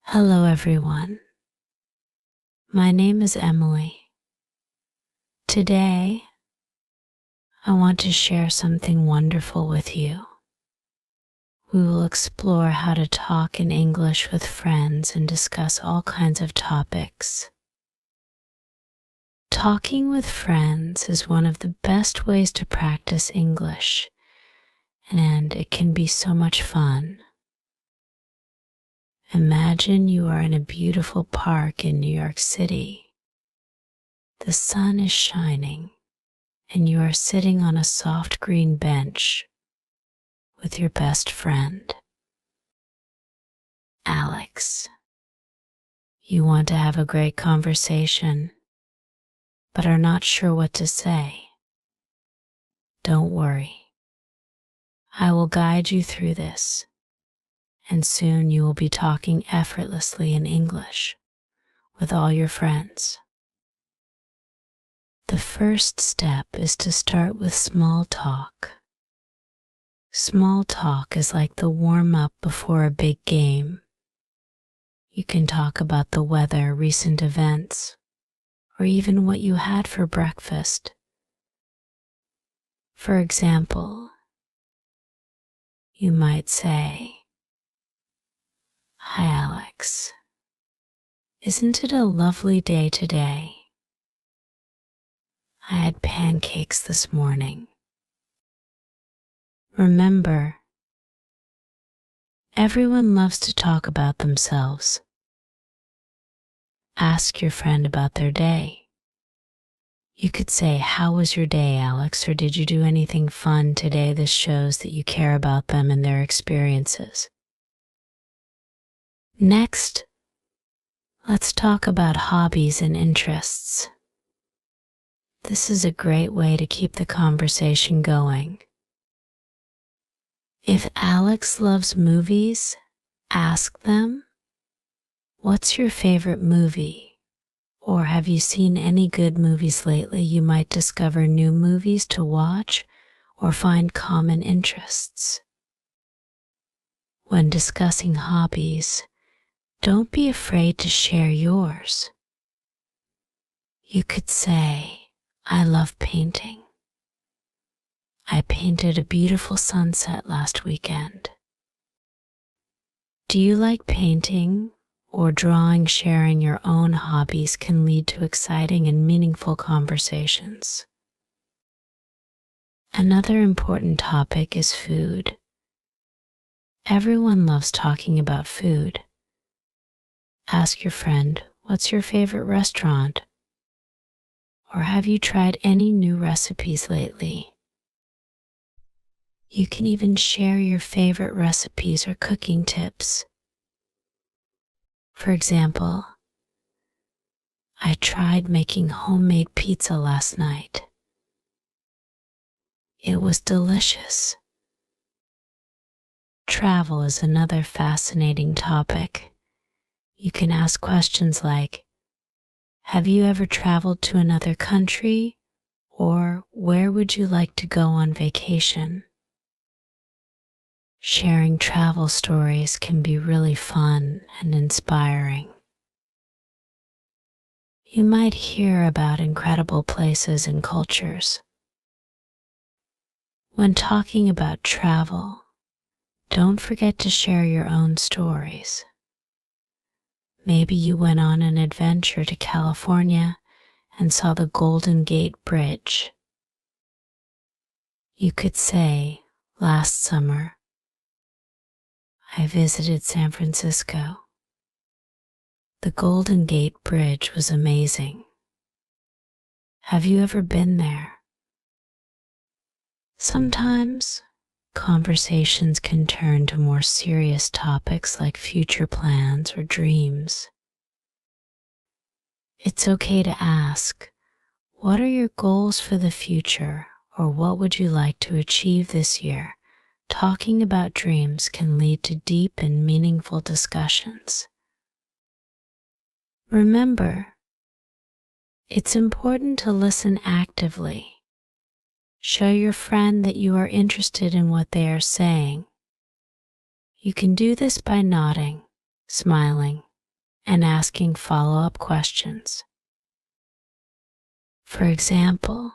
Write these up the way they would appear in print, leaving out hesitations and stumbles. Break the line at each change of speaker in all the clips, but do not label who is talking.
Hello everyone, my name is Emily. Today, I want to share something wonderful with you. We will explore how to talk in English with friends and discuss all kinds of topics. Talking with friends is one of the best ways to practice English, and it can be so much fun. Imagine you are in a beautiful park in New York City. The sun is shining, and you are sitting on a soft green bench with your best friend, Alex. You want to have a great conversation, but are not sure what to say. Don't worry. I will guide you through this, and soon you will be talking effortlessly in English with all your friends. The first step is to start with small talk. Small talk is like the warm-up before a big game. You can talk about the weather, recent events, or even what you had for breakfast. For example, you might say, "Hi Alex, isn't it a lovely day today? I had pancakes this morning." Remember, everyone loves to talk about themselves. Ask your friend about their day. You could say, "How was your day, Alex?" Or "Did you do anything fun today?" This shows that you care about them and their experiences. Next, let's talk about hobbies and interests. This is a great way to keep the conversation going. If Alex loves movies, ask them, "What's your favorite movie?" Or "Have you seen any good movies lately?" You might discover new movies to watch or find common interests. When discussing hobbies, don't be afraid to share yours. You could say, "I love painting. I painted a beautiful sunset last weekend." Do you like painting or drawing? Sharing your own hobbies can lead to exciting and meaningful conversations. Another important topic is food. Everyone loves talking about food. Ask your friend, "What's your favorite restaurant?" Or "Have you tried any new recipes lately?" You can even share your favorite recipes or cooking tips. For example, "I tried making homemade pizza last night. It was delicious." Travel is another fascinating topic. You can ask questions like, "Have you ever traveled to another country?" Or "Where would you like to go on vacation?" Sharing travel stories can be really fun and inspiring. You might hear about incredible places and cultures. When talking about travel, don't forget to share your own stories. Maybe you went on an adventure to California and saw the Golden Gate Bridge. You could say, "Last summer, I visited San Francisco. The Golden Gate Bridge was amazing. Have you ever been there?" Sometimes, conversations can turn to more serious topics like future plans or dreams. It's okay to ask, "What are your goals for the future?" Or "What would you like to achieve this year?" Talking about dreams can lead to deep and meaningful discussions. Remember, it's important to listen actively. Show your friend that you are interested in what they are saying. You can do this by nodding, smiling, and asking follow-up questions. For example,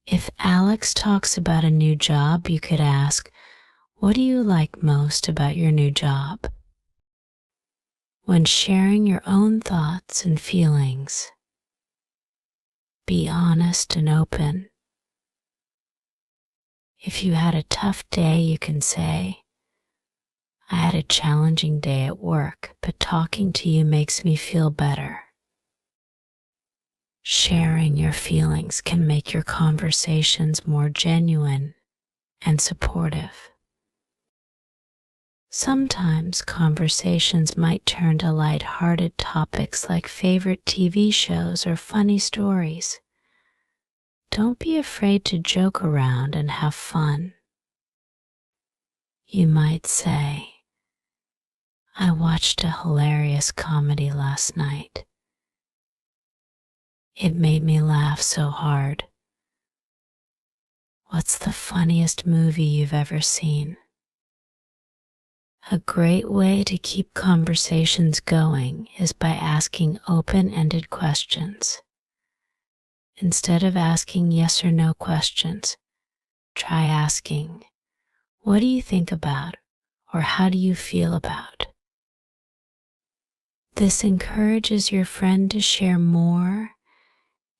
if Alex talks about a new job, you could ask, "What do you like most about your new job?" When sharing your own thoughts and feelings, be honest and open. If you had a tough day, you can say, "I had a challenging day at work, but talking to you makes me feel better." Sharing your feelings can make your conversations more genuine and supportive. Sometimes conversations might turn to light-hearted topics like favorite TV shows or funny stories. Don't be afraid to joke around and have fun. You might say, "I watched a hilarious comedy last night. It made me laugh so hard. What's the funniest movie you've ever seen?" A great way to keep conversations going is by asking open-ended questions. Instead of asking yes or no questions, try asking, "What do you think about?" or "How do you feel about?" This encourages your friend to share more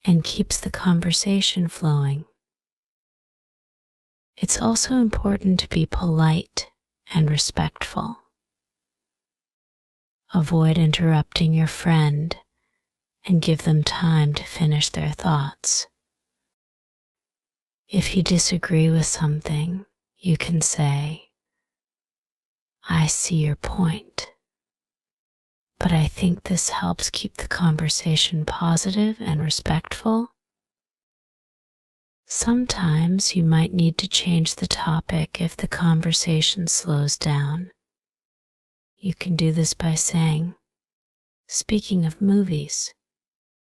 and keeps the conversation flowing. It's also important to be polite and respectful. Avoid interrupting your friend and give them time to finish their thoughts. If you disagree with something, you can say, "I see your point, but I think this helps keep the conversation positive and respectful." Sometimes you might need to change the topic if the conversation slows down. You can do this by saying, "Speaking of movies,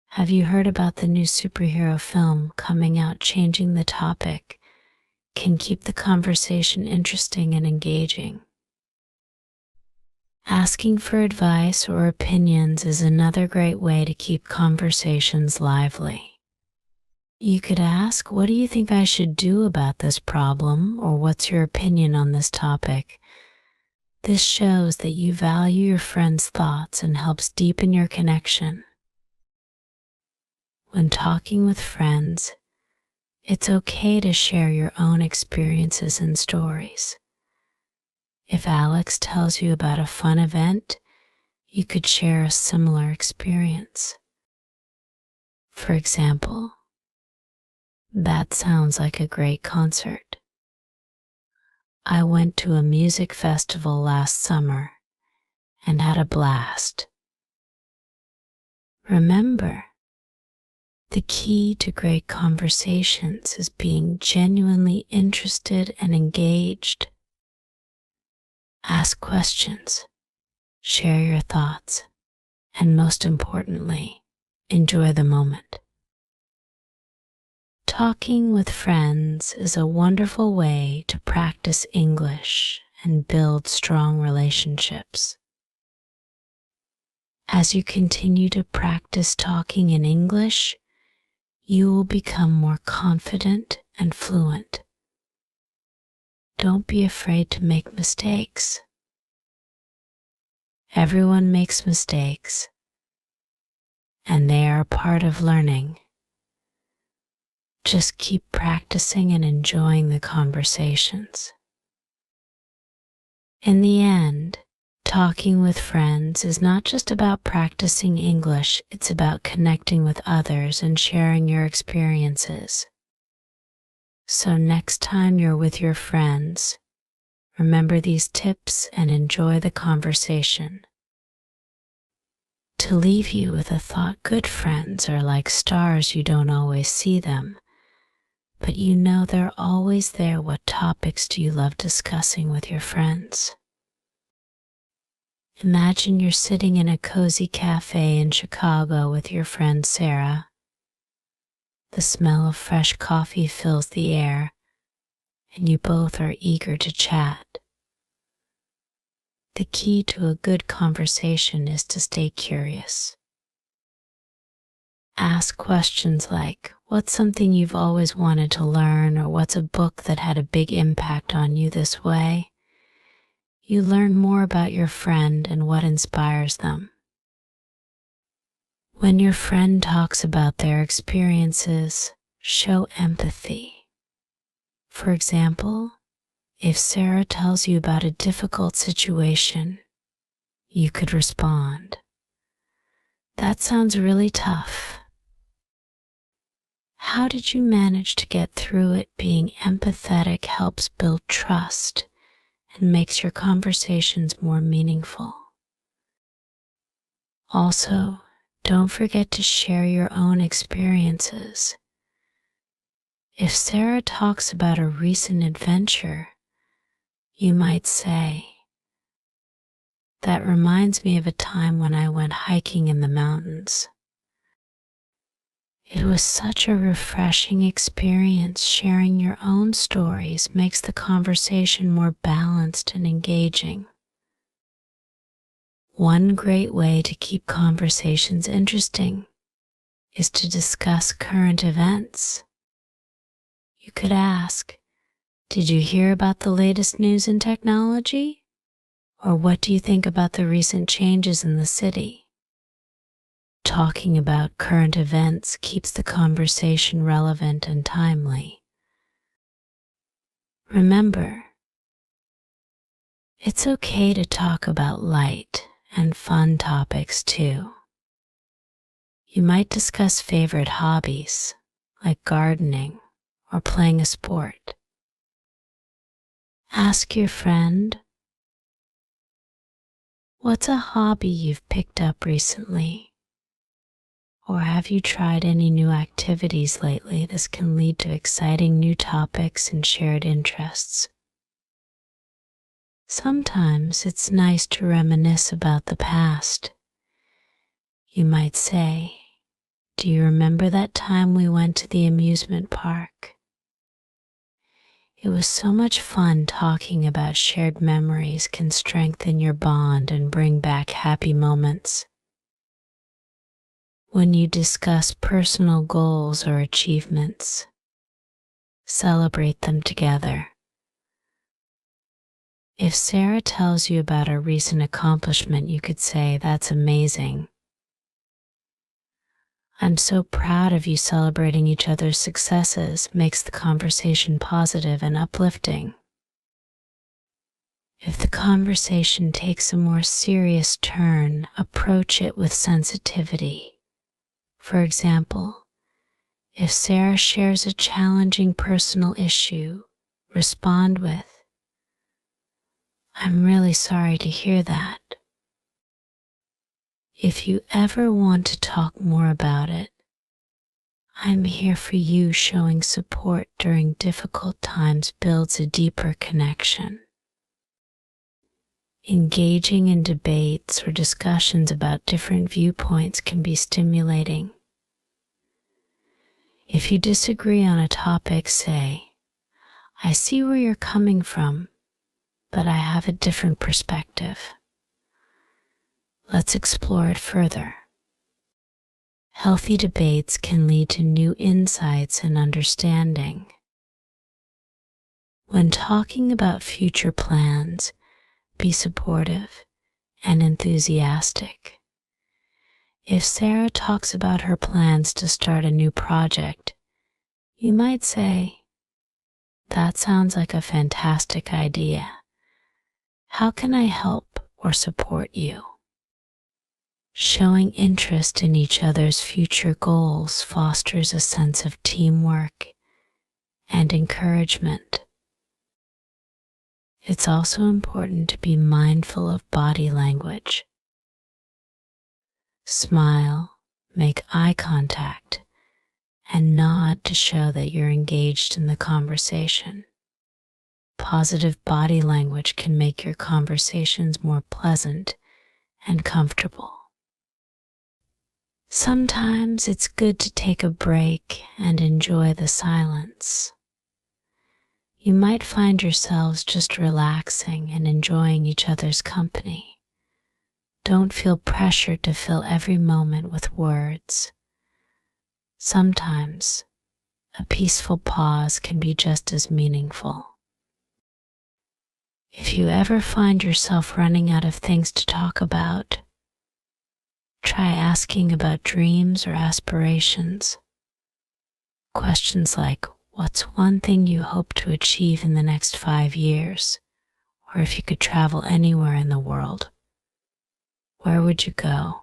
have you heard about the new superhero film coming out?" Changing the topic can keep the conversation interesting and engaging. Asking for advice or opinions is another great way to keep conversations lively. You could ask, "What do you think I should do about this problem?" or "What's your opinion on this topic?" This shows that you value your friend's thoughts and helps deepen your connection. When talking with friends, it's okay to share your own experiences and stories. If Alex tells you about a fun event, you could share a similar experience. For example, "That sounds like a great concert. I went to a music festival last summer and had a blast." Remember, the key to great conversations is being genuinely interested and engaged. Ask questions, share your thoughts, and most importantly, enjoy the moment. Talking with friends is a wonderful way to practice English and build strong relationships. As you continue to practice talking in English, you will become more confident and fluent. Don't be afraid to make mistakes. Everyone makes mistakes, and they are a part of learning. Just keep practicing and enjoying the conversations. In the end, talking with friends is not just about practicing English, it's about connecting with others and sharing your experiences. So next time you're with your friends, remember these tips and enjoy the conversation. To leave you with a thought, good friends are like stars. You don't always see them, but you know they're always there. What topics do you love discussing with your friends? Imagine you're sitting in a cozy cafe in Chicago with your friend Sarah. The smell of fresh coffee fills the air, and you both are eager to chat. The key to a good conversation is to stay curious. Ask questions like, what's something you've always wanted to learn, or what's a book that had a big impact on you this way? You learn more about your friend and what inspires them. When your friend talks about their experiences, show empathy. For example, if Sarah tells you about a difficult situation, you could respond, "That sounds really tough. How did you manage to get through it?" Being empathetic helps build trust and makes your conversations more meaningful. Also, don't forget to share your own experiences. If Sarah talks about a recent adventure, you might say, "That reminds me of a time when I went hiking in the mountains. It was such a refreshing experience." Sharing your own stories makes the conversation more balanced and engaging. One great way to keep conversations interesting is to discuss current events. You could ask, "Did you hear about the latest news in technology?" Or, "What do you think about the recent changes in the city?" Talking about current events keeps the conversation relevant and timely. Remember, it's okay to talk about light and fun topics too. You might discuss favorite hobbies, like gardening or playing a sport. Ask your friend, "What's a hobby you've picked up recently?" Or, "Have you tried any new activities lately?" This can lead to exciting new topics and shared interests. Sometimes it's nice to reminisce about the past. You might say, "Do you remember that time we went to the amusement park? It was so much fun." Talking about shared memories can strengthen your bond and bring back happy moments. When you discuss personal goals or achievements, celebrate them together. If Sarah tells you about a recent accomplishment, you could say, "That's amazing. I'm so proud of you." Celebrating each other's successes makes the conversation positive and uplifting. If the conversation takes a more serious turn, approach it with sensitivity. For example, if Sarah shares a challenging personal issue, respond with, "I'm really sorry to hear that. If you ever want to talk more about it, I'm here for you." Showing support during difficult times builds a deeper connection. Engaging in debates or discussions about different viewpoints can be stimulating. If you disagree on a topic, say, "I see where you're coming from, but I have a different perspective. Let's explore it further." Healthy debates can lead to new insights and understanding. When talking about future plans, be supportive and enthusiastic. If Sarah talks about her plans to start a new project, you might say, "That sounds like a fantastic idea. How can I help or support you?" Showing interest in each other's future goals fosters a sense of teamwork and encouragement. It's also important to be mindful of body language. Smile, make eye contact, and nod to show that you're engaged in the conversation. Positive body language can make your conversations more pleasant and comfortable. Sometimes it's good to take a break and enjoy the silence. You might find yourselves just relaxing and enjoying each other's company. Don't feel pressured to fill every moment with words. Sometimes, a peaceful pause can be just as meaningful. If you ever find yourself running out of things to talk about, try asking about dreams or aspirations. Questions like, what's one thing you hope to achieve in the next 5 years? Or if you could travel anywhere in the world, where would you go?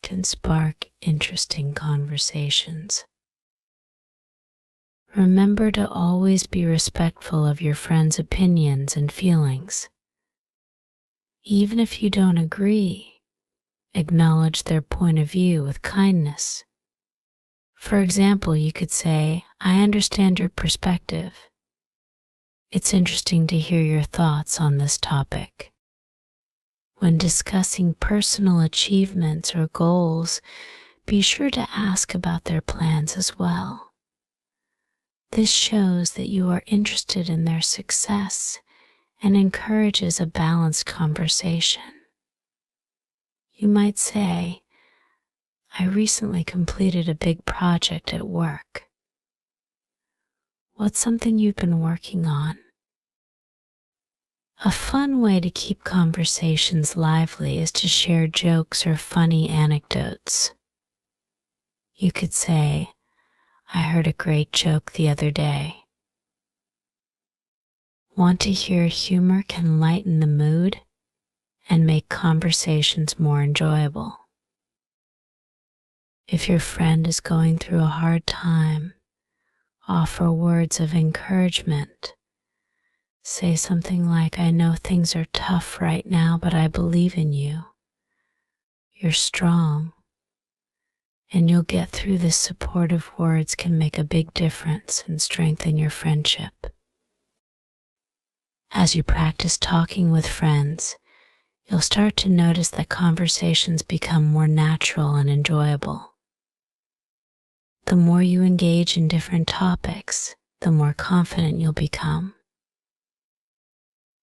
Can spark interesting conversations. Remember to always be respectful of your friends' opinions and feelings. Even if you don't agree, acknowledge their point of view with kindness. For example, you could say, I understand your perspective. It's interesting to hear your thoughts on this topic. When discussing personal achievements or goals, be sure to ask about their plans as well. This shows that you are interested in their success and encourages a balanced conversation. You might say, I recently completed a big project at work. What's something you've been working on? A fun way to keep conversations lively is to share jokes or funny anecdotes. You could say, I heard a great joke the other day. Want to hear humor can lighten the mood and make conversations more enjoyable. If your friend is going through a hard time, offer words of encouragement. Say something like, I know things are tough right now, but I believe in you. You're strong. And you'll get through this. Supportive words can make a big difference and strengthen your friendship. As you practice talking with friends, you'll start to notice that conversations become more natural and enjoyable. The more you engage in different topics, the more confident you'll become.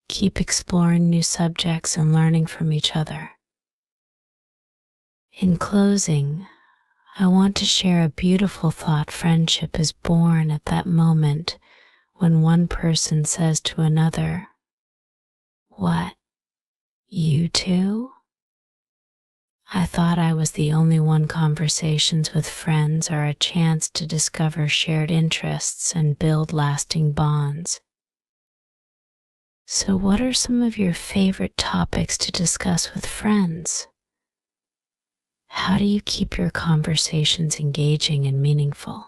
Keep exploring new subjects and learning from each other. In closing, I want to share a beautiful thought. Friendship is born at that moment when one person says to another, What, you too? I thought I was the only one. Conversations with friends are a chance to discover shared interests and build lasting bonds. So what are some of your favorite topics to discuss with friends? How do you keep your conversations engaging and meaningful?